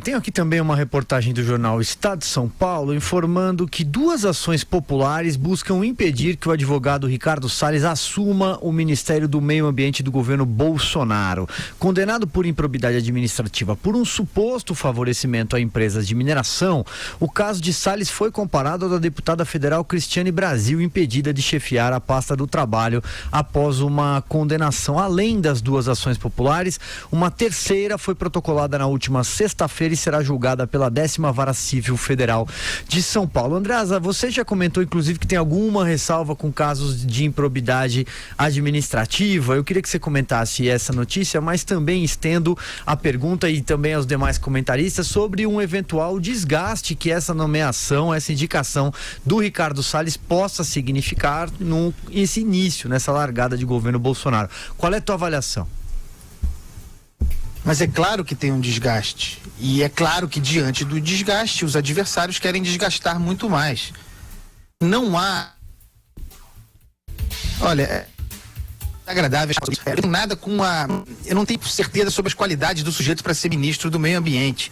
tenho aqui também uma reportagem do jornal Estado de São Paulo informando que 2 ações populares buscam impedir que o advogado Ricardo Salles assuma o Ministério do Meio Ambiente do governo Bolsonaro. Condenado por improbidade administrativa por um suposto favorecimento a empresas de mineração, o caso de Salles foi comparado ao da deputada federal Cristiane Brasil, impedida de chefiar a pasta do trabalho após uma condenação. Além das 2 ações populares, uma terceira foi protocolada na última sexta-feira e será julgada pela 10ª Vara Civil Federal de São Paulo. Andreasa, você já comentou inclusive que tem alguma ressalva com casos de improbidade administrativa. Eu queria que você comentasse essa notícia, mas também estendo a pergunta e também aos demais comentaristas sobre um eventual desgaste que essa nomeação, essa indicação do Ricardo Salles possa significar nesse início, nessa largada de governo Bolsonaro. Qual é a tua avaliação? Mas é claro que tem um desgaste. E é claro que diante do desgaste, os adversários querem desgastar muito mais. Não há... Olha, é agradável. Eu não nada com a... Eu não tenho certeza sobre as qualidades do sujeito para ser ministro do Meio Ambiente.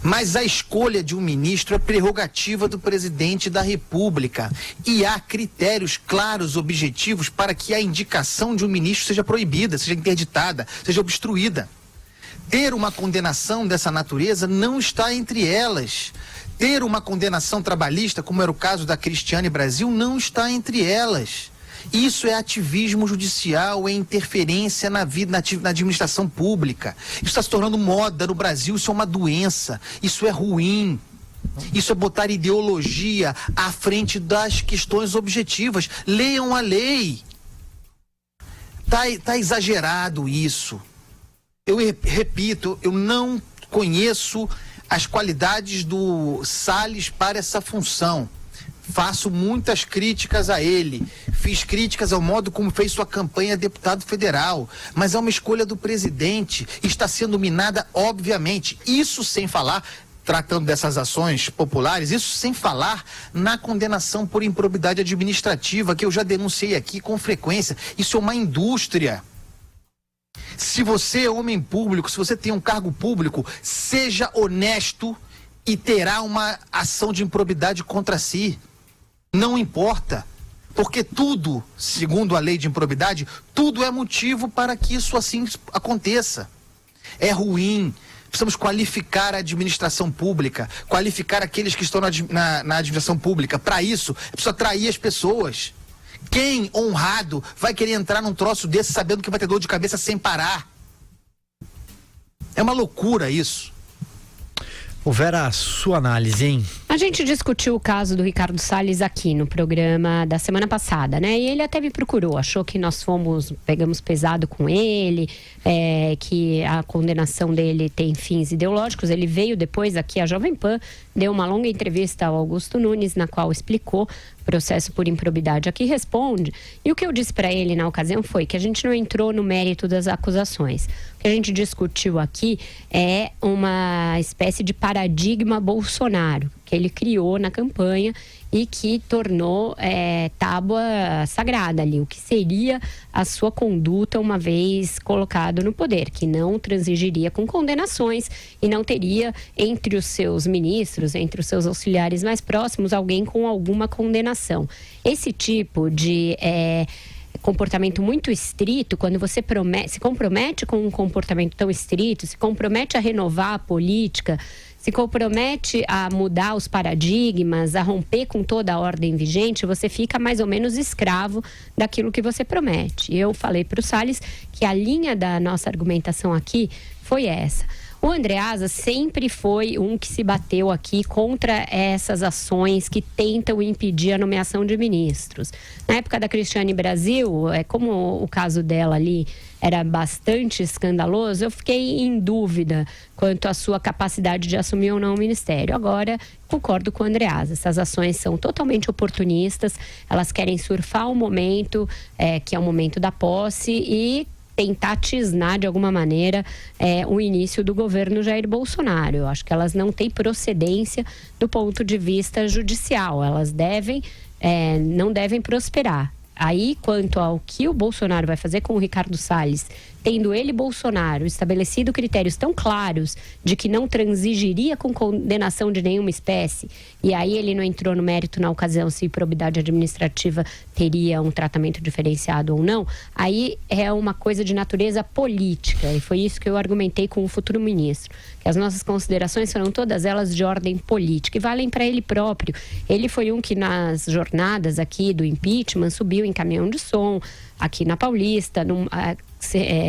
Mas a escolha de um ministro é prerrogativa do presidente da República. E há critérios claros, objetivos, para que a indicação de um ministro seja proibida, seja interditada, seja obstruída. Ter uma condenação dessa natureza não está entre elas. Ter uma condenação trabalhista, como era o caso da Cristiane Brasil, não está entre elas. Isso é ativismo judicial, é interferência na vida, na administração pública. Isso está se tornando moda no Brasil, isso é uma doença, isso é ruim. Isso é botar ideologia à frente das questões objetivas. Leiam a lei. Tá exagerado isso. Eu repito, eu não conheço as qualidades do Salles para essa função. Faço muitas críticas a ele. Fiz críticas ao modo como fez sua campanha deputado federal. Mas é uma escolha do presidente. Está sendo minada, obviamente. Isso sem falar, tratando dessas ações populares, isso sem falar na condenação por improbidade administrativa, que eu já denunciei aqui com frequência. Isso é uma indústria. Se você é homem público, se você tem um cargo público, seja honesto e terá uma ação de improbidade contra si. Não importa, porque tudo, segundo a lei de improbidade, tudo é motivo para que isso assim aconteça. É ruim. Precisamos qualificar a administração pública, qualificar aqueles que estão na administração pública. Para isso, é preciso atrair as pessoas. Quem honrado vai querer entrar num troço desse sabendo que vai ter dor de cabeça sem parar? É uma loucura isso. Ô Vera, sua análise, hein? A gente discutiu o caso do Ricardo Salles aqui no programa da semana passada, né? E ele até me procurou, achou que nós pegamos pesado com ele, que a condenação dele tem fins ideológicos. Ele veio depois aqui à Jovem Pan, deu uma longa entrevista ao Augusto Nunes, na qual explicou o processo por improbidade a que responde. E o que eu disse para ele na ocasião foi que a gente não entrou no mérito das acusações. O que a gente discutiu aqui é uma espécie de paradigma Bolsonaro, que ele criou na campanha e que tornou tábua sagrada ali, o que seria a sua conduta uma vez colocado no poder, que não transigiria com condenações e não teria entre os seus ministros, entre os seus auxiliares mais próximos, alguém com alguma condenação. Esse tipo de comportamento muito estrito, quando você se compromete com um comportamento tão estrito, se compromete a renovar a política, se compromete a mudar os paradigmas, a romper com toda a ordem vigente, você fica mais ou menos escravo daquilo que você promete. Eu falei para o Salles que a linha da nossa argumentação aqui foi essa. O Andreasa sempre foi um que se bateu aqui contra essas ações que tentam impedir a nomeação de ministros. Na época da Cristiane Brasil, como o caso dela ali era bastante escandaloso, eu fiquei em dúvida quanto à sua capacidade de assumir ou não o ministério. Agora, concordo com o Andreasa, essas ações são totalmente oportunistas, elas querem surfar o momento, que é o momento da posse, e tentar tisnar de alguma maneira o início do governo Jair Bolsonaro. Eu acho que elas não têm procedência do ponto de vista judicial, elas não devem prosperar. Aí, quanto ao que o Bolsonaro vai fazer com o Ricardo Salles, tendo ele, Bolsonaro, estabelecido critérios tão claros de que não transigiria com condenação de nenhuma espécie, e aí ele não entrou no mérito na ocasião se probidade administrativa teria um tratamento diferenciado ou não, aí é uma coisa de natureza política, e foi isso que eu argumentei com o futuro ministro, que as nossas considerações foram todas elas de ordem política, e valem para ele próprio. Ele foi um que nas jornadas aqui do impeachment subiu em caminhão de som, aqui na Paulista,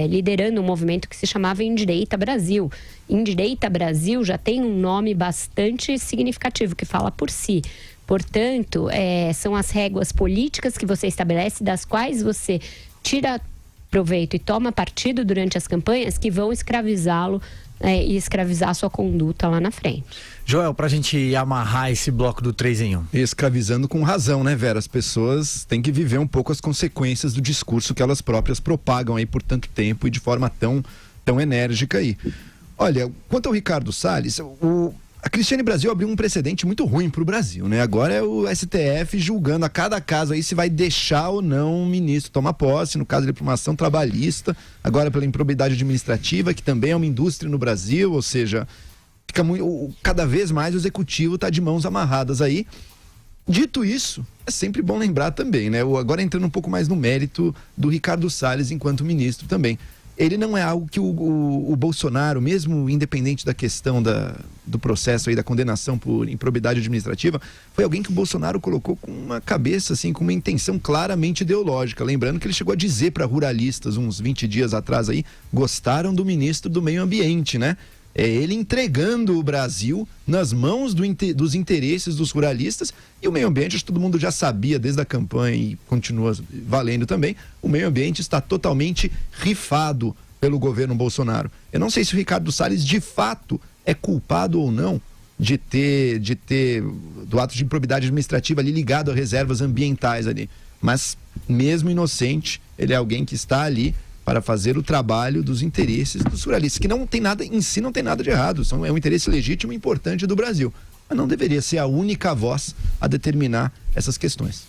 liderando um movimento que se chamava Endireita Brasil. Endireita Brasil já tem um nome bastante significativo, que fala por si. Portanto, são as réguas políticas que você estabelece, das quais você tira proveito e toma partido durante as campanhas, que vão escravizá-lo e escravizar a sua conduta lá na frente. Joel, pra gente amarrar esse bloco do 3 em 1. Escravizando com razão, né, Vera? As pessoas têm que viver um pouco as consequências do discurso que elas próprias propagam aí por tanto tempo e de forma tão enérgica aí. Olha, quanto ao Ricardo Salles, a Cristiane Brasil abriu um precedente muito ruim pro Brasil, né? Agora é o STF julgando a cada caso aí se vai deixar ou não o ministro tomar posse, no caso de por uma ação trabalhista, agora pela improbidade administrativa, que também é uma indústria no Brasil, ou seja, cada vez mais o executivo está de mãos amarradas aí. Dito isso, é sempre bom lembrar também, né? Agora entrando um pouco mais no mérito do Ricardo Salles enquanto ministro também. Ele não é algo que o Bolsonaro, mesmo independente da questão do processo aí da condenação por improbidade administrativa, foi alguém que o Bolsonaro colocou com uma cabeça, assim, com uma intenção claramente ideológica. Lembrando que ele chegou a dizer para ruralistas uns 20 dias atrás aí, gostaram do ministro do Meio Ambiente, né? É ele entregando o Brasil nas mãos dos interesses dos ruralistas, e o meio ambiente, acho que todo mundo já sabia desde a campanha e continua valendo também, o meio ambiente está totalmente rifado pelo governo Bolsonaro. Eu não sei se o Ricardo Salles de fato é culpado ou não de ter do ato de improbidade administrativa ali ligado a reservas ambientais ali, mas mesmo inocente, ele é alguém que está ali para fazer o trabalho dos interesses dos ruralistas, que não tem nada, em si não tem nada de errado, é um interesse legítimo e importante do Brasil, mas não deveria ser a única voz a determinar essas questões.